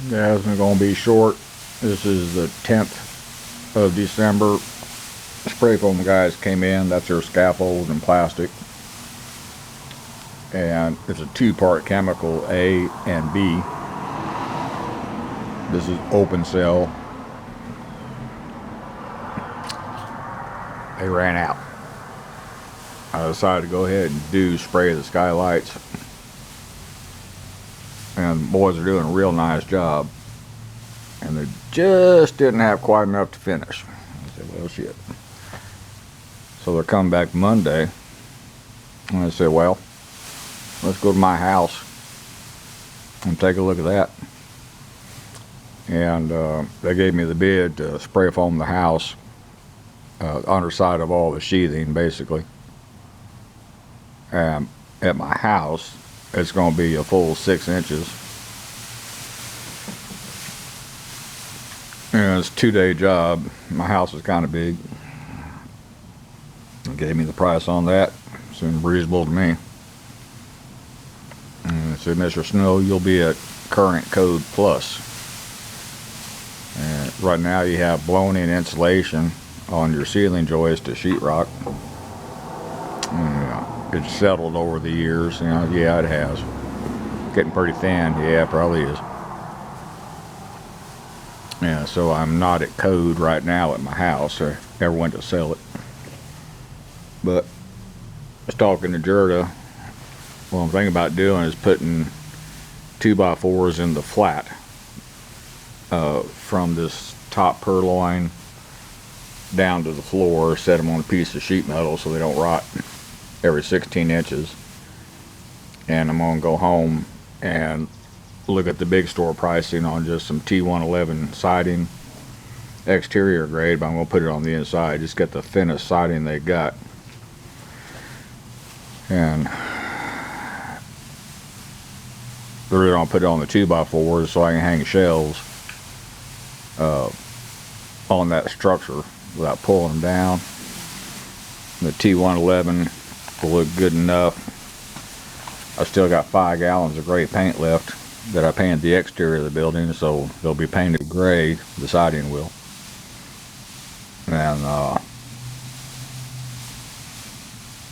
Guys, I'm going to be short. This is the 10th of December. Spray foam guys came in. That's their scaffold and plastic. And it's a two-part chemical, A and B. This is open cell. They ran out. I decided to go ahead and spray the skylights. And the boys are doing a real nice job. And they just didn't have quite enough to finish. I said, well, shit. So they're coming back Monday. And I said, well, let's go to my house and take a look at that. And they gave me the bid to spray foam the house, underside of all the sheathing, basically. And at my house, it's going to be a full 6 inches. And it's a 2-day job. My house is kind of big. They gave me the price on that. Seemed reasonable to me. And I said, Mr. Snow, you'll be at current code plus. And right now you have blown-in insulation on your ceiling joist to sheetrock. It's settled over the years, yeah, it has. Getting pretty thin, yeah, it probably is. Yeah, so I'm not at code right now at my house. I never went to sell it. But I was talking to Gerda. What I'm thinking about doing is putting 2x4s in the flat from this top purloin down to the floor, set them on a piece of sheet metal so they don't rot, every 16 inches. And I'm going to go home and look at the big store pricing on just some T111 siding, exterior grade, but I'm going to put it on the inside, just get the thinnest siding they got. And the reason I'll put it on the 2x4s so I can hang shelves on that structure without pulling them down. The T111 will look good enough. I still got 5 gallons of gray paint left that I painted the exterior of the building, so they'll be painted gray, the siding will. And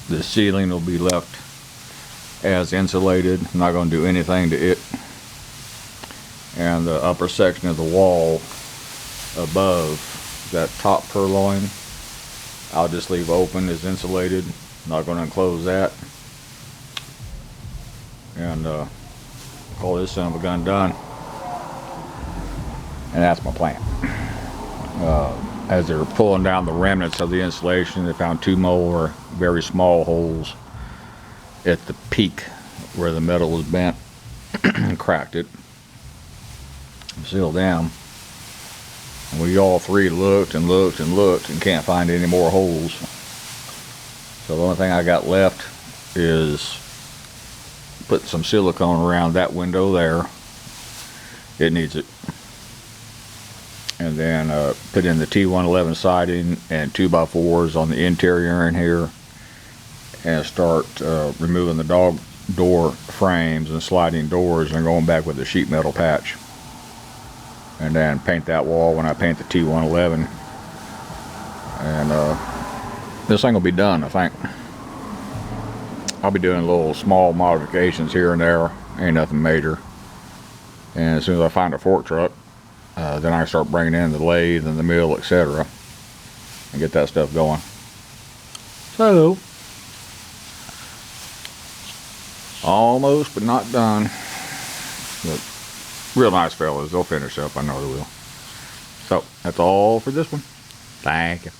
the ceiling will be left as insulated. I'm not going to do anything to it. And the upper section of the wall above that top purloin, I'll just leave open as insulated. Not going to enclose that. And call this son of a gun done. And that's my plan. As they're pulling down the remnants of the insulation, they found 2 more very small holes at the peak where the metal was bent and cracked it. Sealed down. And we all three looked and looked and looked and can't find any more holes. So the only thing I got left is put some silicone around that window there. It needs it. And then put in the T111 siding and 2x4s on the interior in here, and start removing the dog door frames and sliding doors and going back with the sheet metal patch. And then paint that wall when I paint the T111. And this thing will be done, I think. I'll be doing little small modifications here and there. Ain't nothing major. And as soon as I find a fork truck, then I start bringing in the lathe and the mill, etc. and get that stuff going. So, almost but not done. But real nice fellas, they'll finish up, I know they will. So, that's all for this one. Thank you.